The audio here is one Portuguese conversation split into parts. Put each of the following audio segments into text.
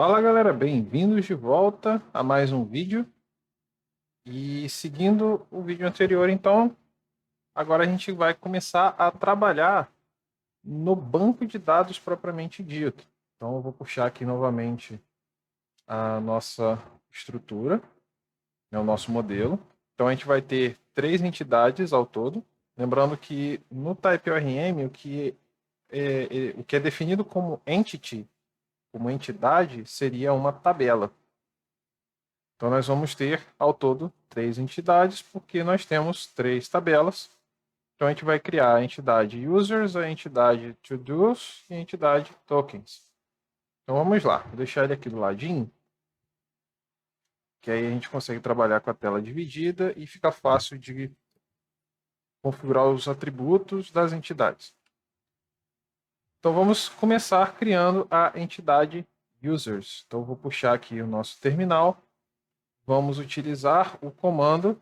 Fala galera, bem-vindos de volta a mais um vídeo. E seguindo o vídeo anterior, então, agora a gente vai começar a trabalhar no banco de dados propriamente dito. Então, eu vou puxar aqui novamente a nossa estrutura, né, o nosso modelo. Então, a gente vai ter três entidades ao todo. Lembrando que no TypeORM, o que é definido como entity, como entidade, seria uma tabela. Então, nós vamos ter, ao todo, três entidades, porque nós temos três tabelas. Então, a gente vai criar a entidade users, a entidade todos e a entidade tokens. Então, vamos lá. Vou deixar ele aqui do ladinho, que aí a gente consegue trabalhar com a tela dividida e fica fácil de configurar os atributos das entidades. Então, vamos começar criando a entidade users. Então, eu vou puxar aqui o nosso terminal. Vamos utilizar o comando.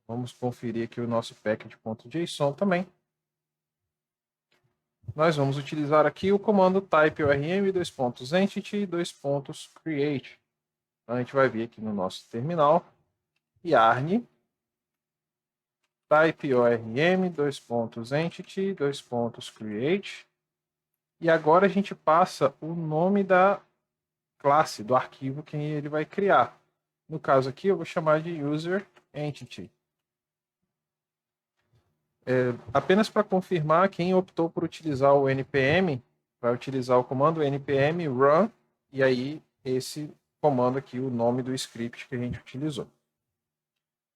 Vamos conferir aqui o nosso package.json também. Nós vamos utilizar aqui o comando typeorm:entity:create. Então, a gente vai vir aqui no nosso terminal, yarn typeorm:entity:create. E agora a gente passa o nome da classe, do arquivo que ele vai criar. No caso aqui, eu vou chamar de user entity. Apenas para confirmar, quem optou por utilizar o npm vai utilizar o comando npm run e aí esse comando aqui, o nome do script que a gente utilizou.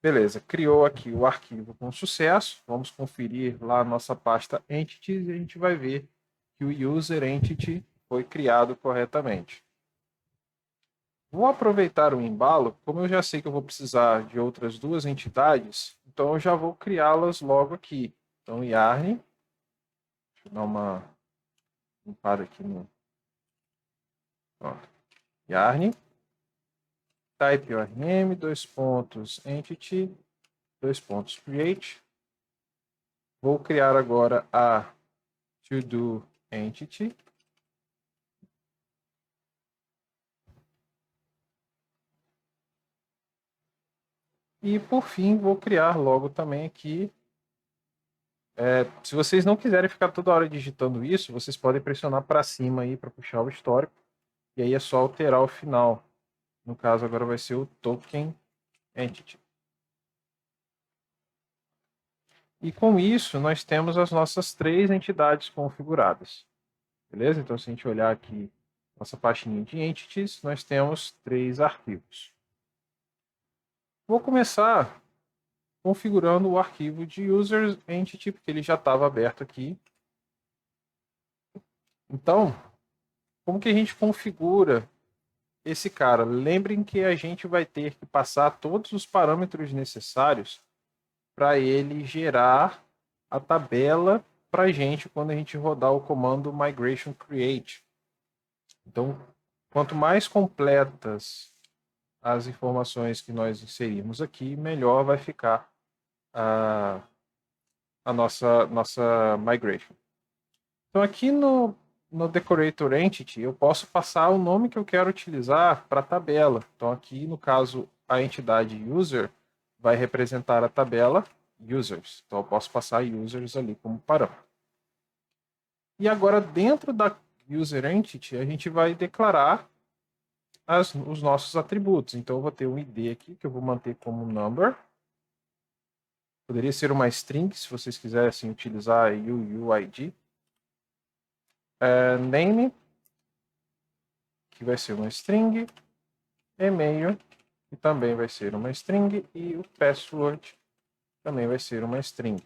Beleza, criou aqui o arquivo com sucesso. Vamos conferir lá a nossa pasta entities e a gente vai ver que o user entity foi criado corretamente. Vou aproveitar o embalo, como eu já sei que eu vou precisar de outras duas entidades, então eu já vou criá-las logo aqui. Então, yarn, deixa eu dar uma limpada aqui no. Pronto. Yarn, typeorm, entity, create. Vou criar agora a todo entity. E por fim, vou criar logo também aqui. Se vocês não quiserem ficar toda hora digitando isso, vocês podem pressionar para cima aí para puxar o histórico. E aí é só alterar o final. No caso, agora vai ser o token entity. E com isso, nós temos as nossas três entidades configuradas. Beleza? Então, se a gente olhar aqui nossa pastinha de entities, nós temos três arquivos. Vou começar configurando o arquivo de users entity, porque ele já estava aberto aqui. Então, como que a gente configura esse cara? Lembrem que a gente vai ter que passar todos os parâmetros necessários para ele gerar a tabela para a gente quando a gente rodar o comando migration create. Então, quanto mais completas as informações que nós inserirmos aqui, melhor vai ficar a nossa migration. Então, aqui no Decorator Entity, eu posso passar o nome que eu quero utilizar para a tabela. Então, aqui, no caso, a entidade user vai representar a tabela users. Então, eu posso passar users ali como parâmetro. E agora, dentro da user entity, a gente vai declarar os nossos atributos. Então, eu vou ter um ID aqui, que eu vou manter como number. Poderia ser uma string, se vocês quisessem utilizar UUID. Name, que vai ser uma string. E-mail, que também vai ser uma string. E o password também vai ser uma string.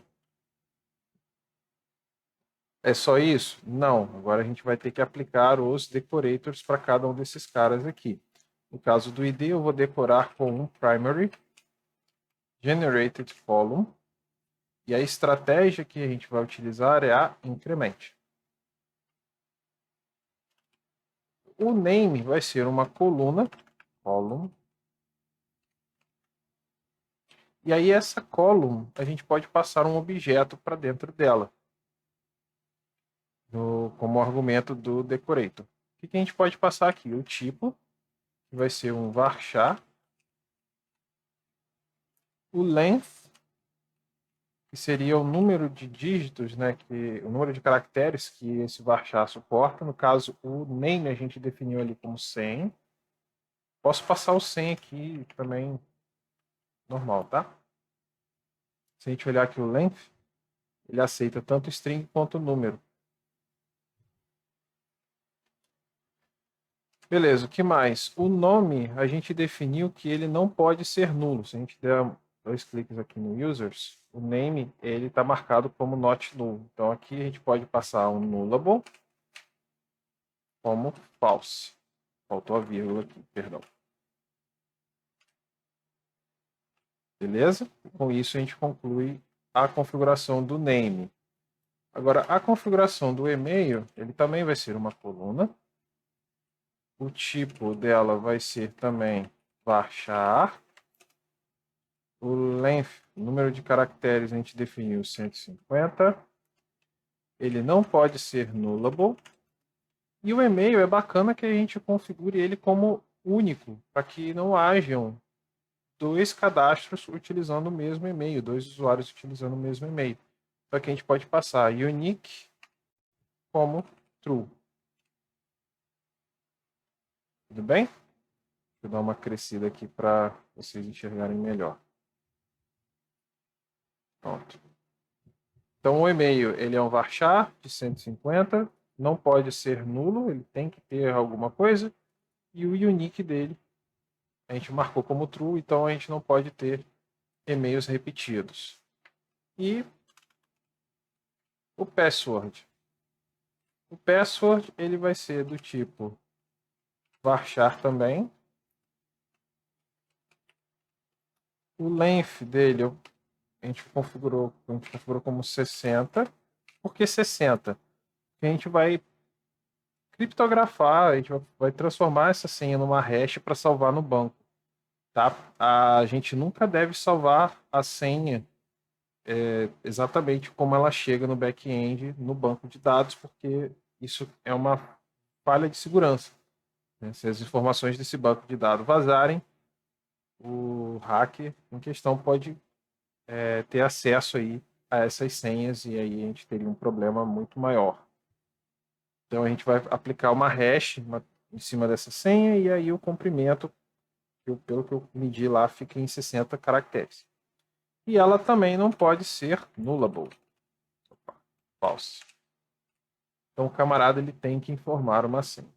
É só isso? Não. Agora a gente vai ter que aplicar os decorators para cada um desses caras aqui. No caso do ID, eu vou decorar com um primary generated column. E a estratégia que a gente vai utilizar é a increment. O name vai ser uma coluna, column. E aí essa column, a gente pode passar um objeto para dentro dela, como argumento do decorator. que a gente pode passar aqui? O tipo, que vai ser um varchar. O length, que seria o número de dígitos, né, o número de caracteres que esse varchar suporta. No caso, o name a gente definiu ali como 100. Posso passar o 100 aqui também, normal, tá? Se a gente olhar aqui o length, ele aceita tanto string quanto número. Beleza, o que mais? O nome, a gente definiu que ele não pode ser nulo. Se a gente der 2 cliques aqui no users, o name ele está marcado como not null. Então aqui a gente pode passar um nullable como false. Faltou a vírgula aqui, perdão. Beleza? Com isso a gente conclui a configuração do name. Agora, a configuração do e-mail, ele também vai ser uma coluna. O tipo dela vai ser também varchar. O length, o número de caracteres, a gente definiu 150. Ele não pode ser nullable. E o e-mail é bacana que a gente configure ele como único, para que não hajam 2 cadastros utilizando o mesmo e-mail, 2 usuários utilizando o mesmo e-mail. Então aqui a gente pode passar unique como true. Tudo bem? Vou dar uma crescida aqui para vocês enxergarem melhor. Pronto. Então o e-mail ele é um varchar de 150, não pode ser nulo, ele tem que ter alguma coisa, e o unique dele a gente marcou como true, então a gente não pode ter e-mails repetidos. E o password. O password ele vai ser do tipo varchar também. O length dele a gente configurou como 60. Por que 60? Porque a gente vai criptografar, a gente vai transformar essa senha numa hash para salvar no banco. Tá? A gente nunca deve salvar a senha exatamente como ela chega no back-end, no banco de dados, porque isso é uma falha de segurança. Né? Se as informações desse banco de dados vazarem, o hacker em questão pode ter acesso aí a essas senhas e aí a gente teria um problema muito maior. Então a gente vai aplicar uma hash em cima dessa senha e aí o comprimento, pelo que eu medi lá, fica em 60 caracteres. E ela também não pode ser nullable. False. Então o camarada ele tem que informar uma senha.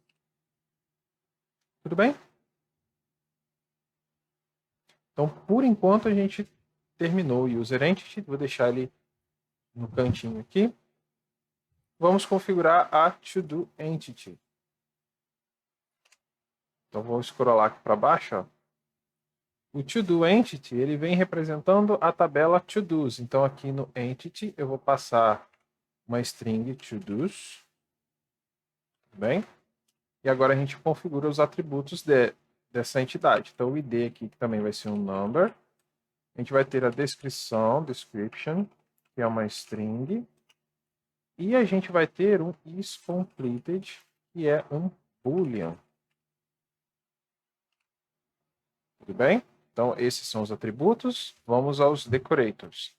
Tudo bem? Então, por enquanto, a gente terminou o user entity. Vou deixar ele no cantinho aqui. Vamos configurar a to-do entity. Então, vou scrollar aqui para baixo. Ó. O to-do entity ele vem representando a tabela to-dos. Então, aqui no entity, eu vou passar uma string to-dos. Tudo bem? E agora a gente configura os atributos dessa entidade. Então, o ID aqui que também vai ser um number. A gente vai ter a descrição, description, que é uma string. E a gente vai ter um isCompleted, que é um boolean. Tudo bem? Então, esses são os atributos. Vamos aos decorators.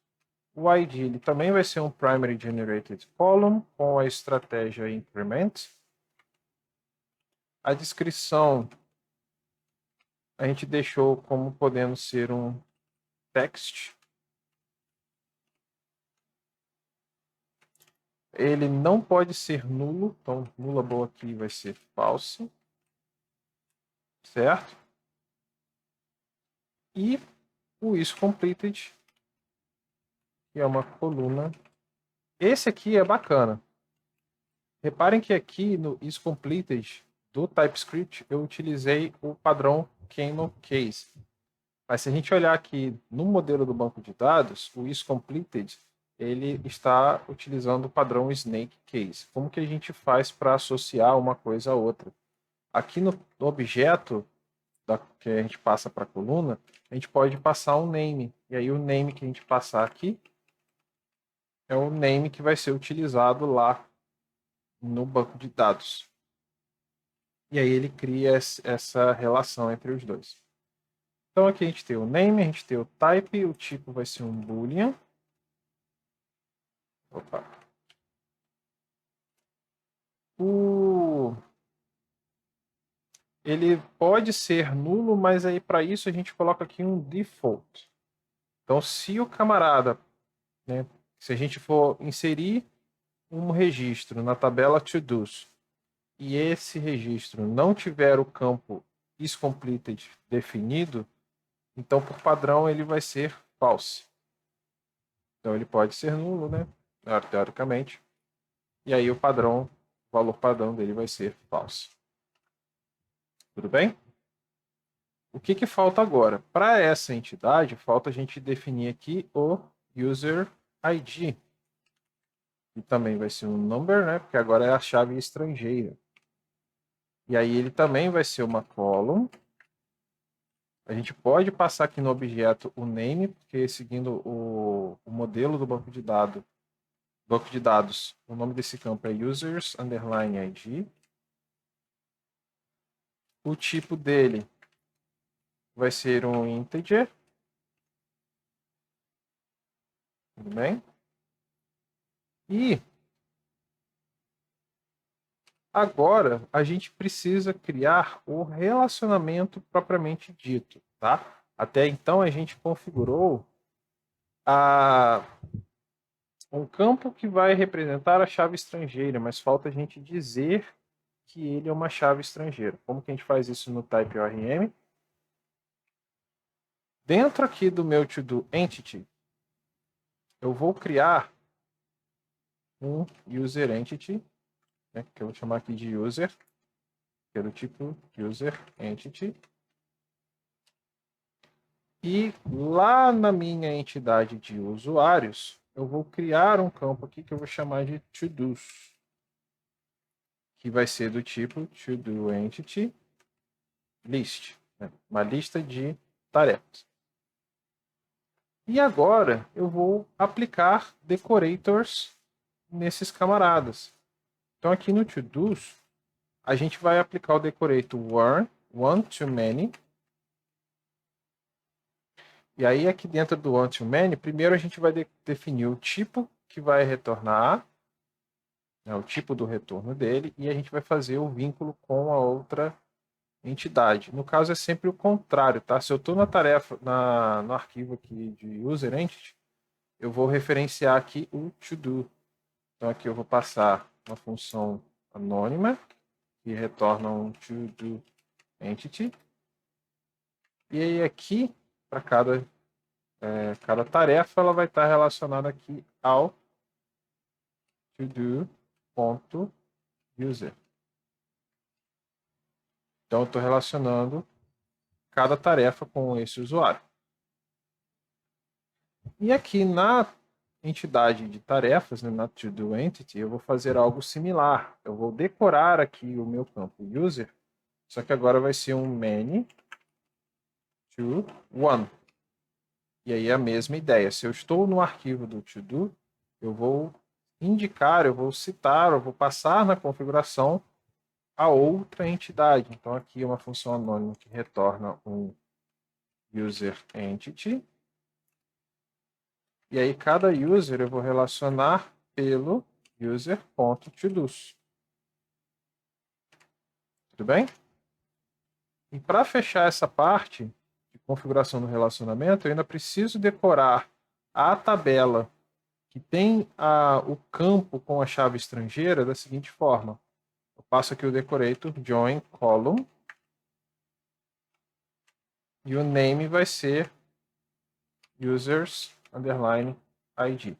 O ID ele também vai ser um primary generated column com a estratégia increment. A descrição a gente deixou como podendo ser um text. Ele não pode ser nulo, então nullable aqui vai ser false. Certo? E o isCompleted, que é uma coluna. Esse aqui é bacana. Reparem que aqui no isCompleted do TypeScript eu utilizei o padrão Camel Case. Mas se a gente olhar aqui no modelo do banco de dados, o isCompleted ele está utilizando o padrão Snake Case. Como que a gente faz para associar uma coisa a outra? Aqui no objeto que a gente passa para a coluna, a gente pode passar um name. E aí o name que a gente passar aqui é o name que vai ser utilizado lá no banco de dados. E aí ele cria essa relação entre os dois. Então aqui a gente tem o name, a gente tem o type, o tipo vai ser um boolean. Opa. Ele pode ser nulo, mas aí para isso a gente coloca aqui um default. Então se o camarada, né, se a gente for inserir um registro na tabela to-dos e esse registro não tiver o campo isCompleted definido, então por padrão ele vai ser false. Então ele pode ser nulo, né? Teoricamente. E aí o valor padrão dele vai ser false. Tudo bem? O que falta agora? Para essa entidade, falta a gente definir aqui o user ID. Que também vai ser um number, né? Porque agora é a chave estrangeira. E aí ele também vai ser uma column. A gente pode passar aqui no objeto o name, porque seguindo o modelo do banco de dados, o nome desse campo é users underline ID. O tipo dele vai ser um integer. Tudo bem? E agora a gente precisa criar o relacionamento propriamente dito, tá? Até então a gente configurou um campo que vai representar a chave estrangeira, mas falta a gente dizer que ele é uma chave estrangeira. Como que a gente faz isso no type ORM? Dentro aqui do meu to-do entity, eu vou criar um user entity, né, que eu vou chamar aqui de user, que é do tipo user entity. E lá na minha entidade de usuários, eu vou criar um campo aqui que eu vou chamar de to-dos, que vai ser do tipo to-do entity list, né? Uma lista de tarefas. E agora eu vou aplicar decorators nesses camaradas. Então aqui no to-dos, a gente vai aplicar o decorator one to many. E aí aqui dentro do one to many, primeiro a gente vai definir o tipo que vai retornar, né, o tipo do retorno dele, e a gente vai fazer o vínculo com a outra entidade. No caso é sempre o contrário, tá? Se eu estou na tarefa, no arquivo aqui de user entity, eu vou referenciar aqui o to do. Então aqui eu vou passar uma função anônima que retorna um to do entity. E aí aqui, para cada tarefa, ela vai estar relacionada aqui ao todo.user. Então eu estou relacionando cada tarefa com esse usuário. E aqui na entidade de tarefas, né, na to-do entity, eu vou fazer algo similar. Eu vou decorar aqui o meu campo user, só que agora vai ser um many to one. E aí é a mesma ideia. Se eu estou no arquivo do to-do, eu vou indicar, eu vou citar, eu vou passar na configuração a outra entidade. Então aqui é uma função anônima que retorna um user entity. E aí cada user eu vou relacionar pelo user.todos. Tudo bem? E para fechar essa parte de configuração do relacionamento, eu ainda preciso decorar a tabela que tem o campo com a chave estrangeira da seguinte forma. Eu passo aqui o decorator join column e o name vai ser users underline ID.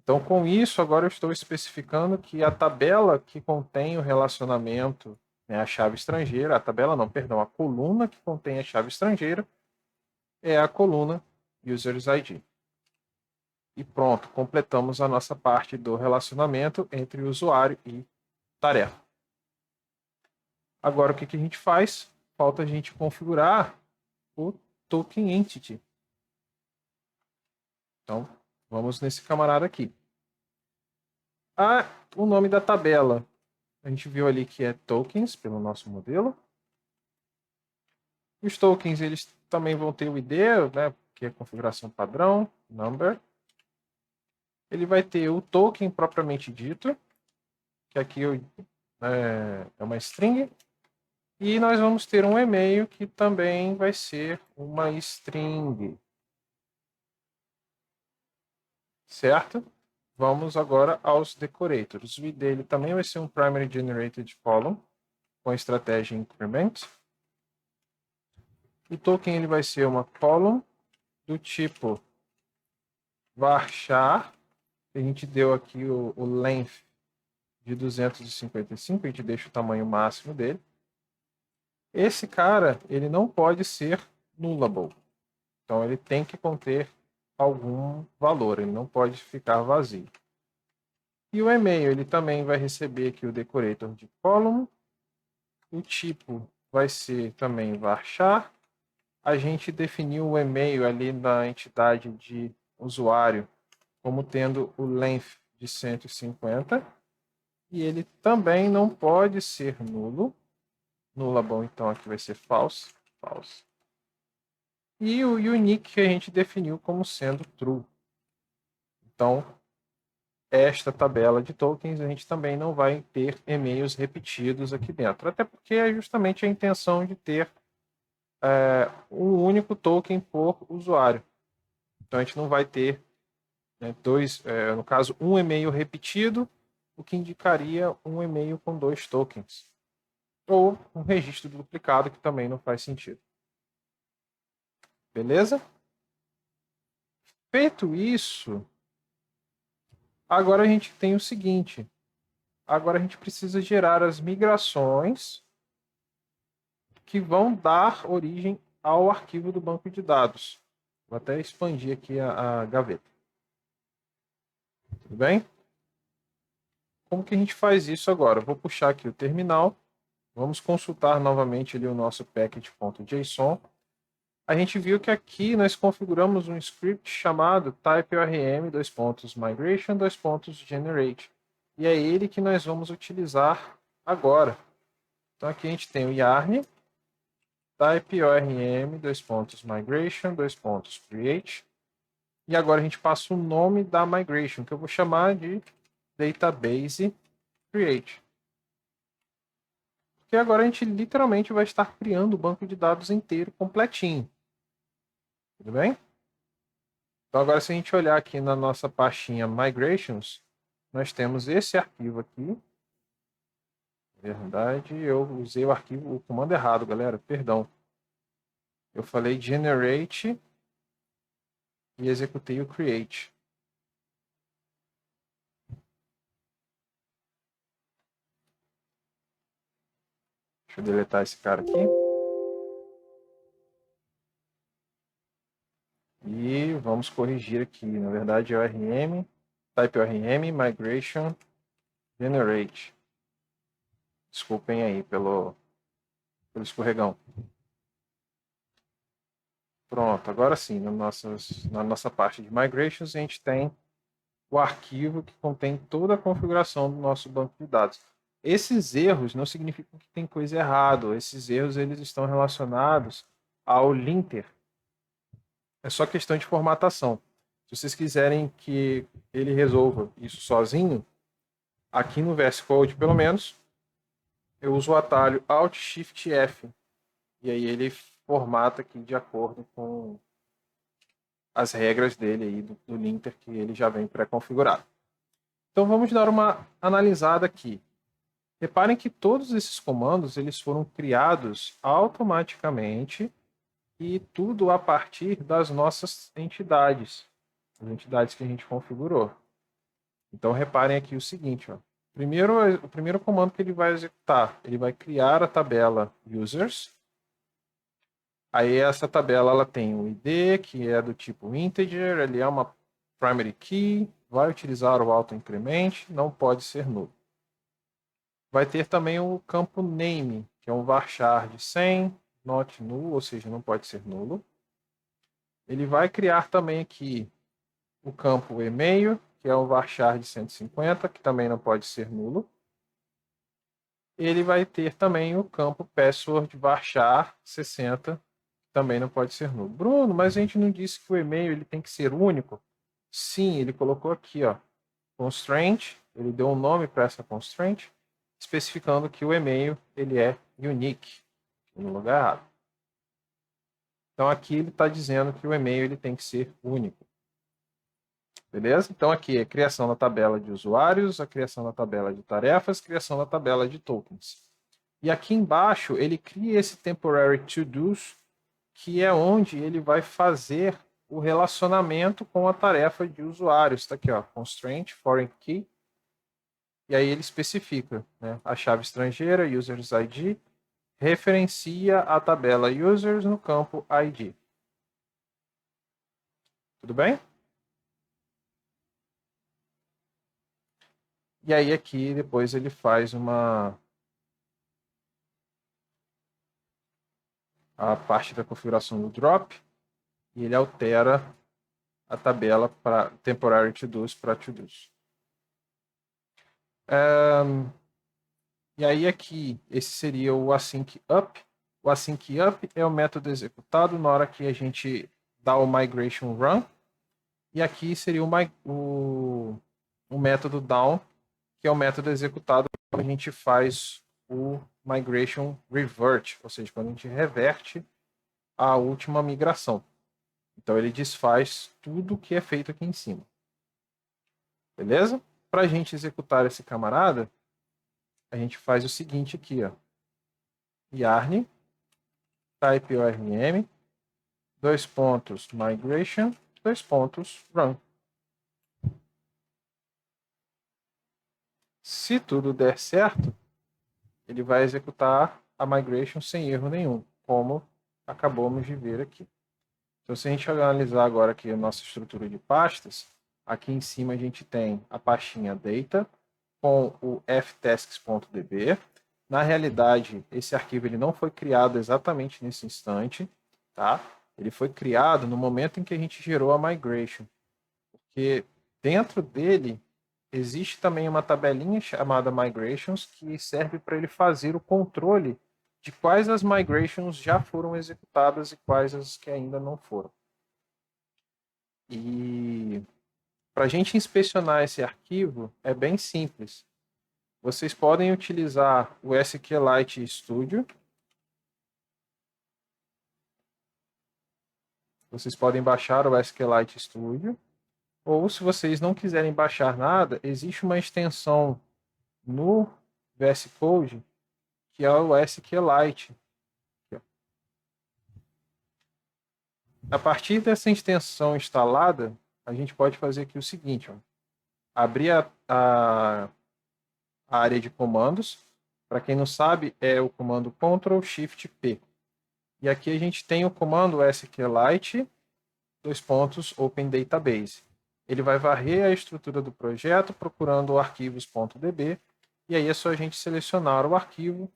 Então, com isso, agora eu estou especificando que a tabela que contém o relacionamento, né, a chave estrangeira, a tabela não, perdão, a coluna que contém a chave estrangeira é a coluna users ID. E pronto, completamos a nossa parte do relacionamento entre usuário e tarefa. Agora, o que a gente faz? Falta a gente configurar o token entity. Então, vamos nesse camarada aqui. O nome da tabela A gente viu ali que é tokens pelo nosso modelo. Os tokens, eles também vão ter o ID, né, que é configuração padrão, number. Ele vai ter o token propriamente dito, que aqui é uma string. E nós vamos ter um e-mail que também vai ser uma string. Certo? Vamos agora aos decorators. O ID dele também vai ser um primary generated column com a estratégia increment. O token ele vai ser uma column do tipo varchar. A gente deu aqui o length de 255, a gente deixa o tamanho máximo dele. Esse cara, ele não pode ser nullable. Então ele tem que conter algum valor, ele não pode ficar vazio. E o e-mail, ele também vai receber aqui o decorator de column. O tipo vai ser também varchar. A gente definiu o e-mail ali na entidade de usuário como tendo o length de 150. E ele também não pode ser nulo. Nullable, então, aqui vai ser false. False. E o unique que a gente definiu como sendo true. Então, esta tabela de tokens, a gente também não vai ter e-mails repetidos aqui dentro. Até porque é justamente a intenção de ter um único token por usuário. Então, a gente não vai ter no caso, um e-mail repetido, o que indicaria um e-mail com 2 tokens. Ou um registro duplicado, que também não faz sentido. Beleza? Feito isso, agora a gente tem o seguinte. Agora a gente precisa gerar as migrações que vão dar origem ao arquivo do banco de dados. Vou até expandir aqui a gaveta. Tudo bem? Como que a gente faz isso agora? Eu vou puxar aqui o terminal. Vamos consultar novamente ali o nosso package.json. A gente viu que aqui nós configuramos um script chamado typeorm::migration::generate. E é ele que nós vamos utilizar agora. Então aqui a gente tem o yarn typeorm::migration::create. E agora a gente passa o nome da migration, que eu vou chamar de database create. Porque agora a gente literalmente vai estar criando o banco de dados inteiro, completinho. Tudo bem? Então agora se a gente olhar aqui na nossa pastinha migrations, nós temos esse arquivo aqui. Na verdade, eu usei o comando errado, galera, perdão. Eu falei generate e executei o create. Deixa eu deletar esse cara aqui. E vamos corrigir aqui. Na verdade, é ORM, type ORM, migration, generate. Desculpem aí pelo escorregão. Pronto, agora sim, na nossa parte de migrations, a gente tem o arquivo que contém toda a configuração do nosso banco de dados. Esses erros não significam que tem coisa errada. Esses erros eles estão relacionados ao linter. É só questão de formatação. Se vocês quiserem que ele resolva isso sozinho, aqui no VS Code, pelo menos, eu uso o atalho Alt Shift F. E aí ele formata aqui de acordo com as regras dele aí do linter que ele já vem pré-configurado. Então vamos dar uma analisada aqui. Reparem que todos esses comandos eles foram criados automaticamente e tudo a partir das nossas entidades, as entidades que a gente configurou. Então reparem aqui o seguinte, ó. O primeiro comando que ele vai executar, ele vai criar a tabela users. Aí essa tabela ela tem o ID, que é do tipo integer, ele é uma primary key, vai utilizar o auto-increment, não pode ser nulo. Vai ter também o campo name, que é um varchar de 100, not null, ou seja, não pode ser nulo. Ele vai criar também aqui o campo e-mail, que é um varchar de 150, que também não pode ser nulo. ele vai ter também o campo password varchar 60, também não pode ser nulo. Bruno, mas a gente não disse que o e-mail ele tem que ser único? Sim, ele colocou aqui, ó, constraint, ele deu um nome para essa constraint, especificando que o e-mail ele é unique, no lugar errado. Então aqui ele está dizendo que o e-mail ele tem que ser único. Beleza? Então aqui é a criação da tabela de usuários, a criação da tabela de tarefas, criação da tabela de tokens. E aqui embaixo ele cria esse temporary to-dos, que é onde ele vai fazer o relacionamento com a tarefa de usuários. Está aqui, ó, constraint foreign key. E aí ele especifica, né, a chave estrangeira, users ID, referencia a tabela users no campo ID. Tudo bem? E aí aqui depois ele faz a parte da configuração do drop e ele altera a tabela para temporary to-dos para to-dos. E aí aqui, esse seria o async up. O async up é o método executado na hora que a gente dá o migration run. E aqui seria o método down, que é o método executado quando a gente faz o migration revert, ou seja, quando a gente reverte a última migração. Então ele desfaz tudo que é feito aqui em cima. Beleza? Para a gente executar esse camarada, a gente faz o seguinte aqui, ó. Yarn, type ORM, migration, run. Se tudo der certo, ele vai executar a migration sem erro nenhum, como acabamos de ver aqui. Então, se a gente analisar agora aqui a nossa estrutura de pastas, aqui em cima a gente tem a pastinha data com o ftasks.db. Na realidade, esse arquivo ele não foi criado exatamente nesse instante, tá? Ele foi criado no momento em que a gente gerou a migration, porque dentro dele existe também uma tabelinha chamada migrations que serve para ele fazer o controle de quais as migrations já foram executadas e quais as que ainda não foram. E para a gente inspecionar esse arquivo é bem simples. Vocês podem utilizar o SQLite Studio. Vocês podem baixar o SQLite Studio. Ou se vocês não quiserem baixar nada, existe uma extensão no VS Code que é o SQLite. A partir dessa extensão instalada, a gente pode fazer aqui o seguinte, ó. Abrir a área de comandos. Para quem não sabe, é o comando Ctrl Shift P. E aqui a gente tem o comando SQLite, Open Database. Ele vai varrer a estrutura do projeto procurando o arquivos.db e aí é só a gente selecionar o arquivo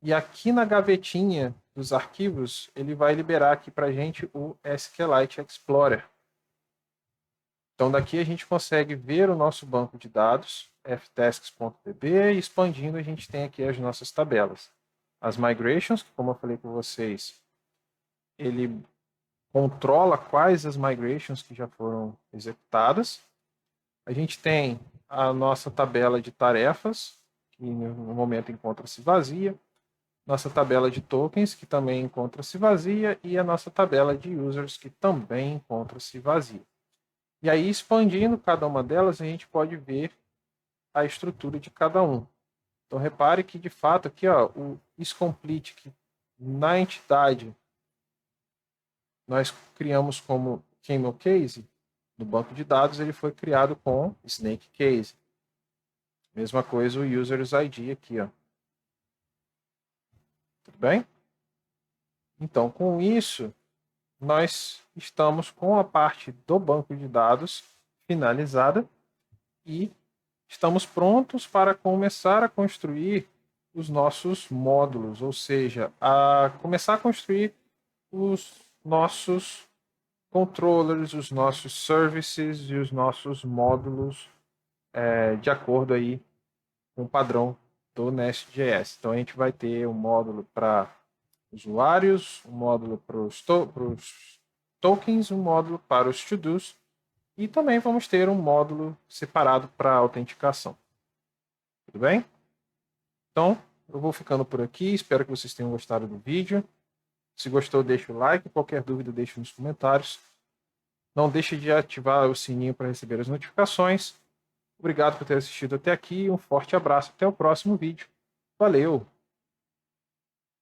e aqui na gavetinha dos arquivos ele vai liberar aqui para a gente o SQLite Explorer. Então daqui a gente consegue ver o nosso banco de dados, ftasks.db, e expandindo a gente tem aqui as nossas tabelas. As migrations, que como eu falei para vocês, ele controla quais as migrations que já foram executadas. A gente tem a nossa tabela de tarefas, que no momento encontra-se vazia. Nossa tabela de tokens, que também encontra-se vazia. E a nossa tabela de users, que também encontra-se vazia. E aí, expandindo cada uma delas, a gente pode ver a estrutura de cada um. Então, repare que, de fato, aqui ó, o isComplete, que na entidade nós criamos como Camel Case, no banco de dados ele foi criado com Snake Case. Mesma coisa o Users ID aqui, ó. Tudo bem? Então, com isso, nós estamos com a parte do banco de dados finalizada e estamos prontos para começar a construir os nossos módulos, ou seja, a começar a construir os nossos controllers, os nossos services e os nossos módulos de acordo aí com o padrão do Nest.js. Então a gente vai ter um módulo para usuários, um módulo para os tokens, um módulo para os to-dos e também vamos ter um módulo separado para autenticação. Tudo bem? Então, eu vou ficando por aqui. Espero que vocês tenham gostado do vídeo. Se gostou, deixa o like. Qualquer dúvida, deixe nos comentários. Não deixe de ativar o sininho para receber as notificações. Obrigado por ter assistido até aqui. Um forte abraço. Até o próximo vídeo. Valeu!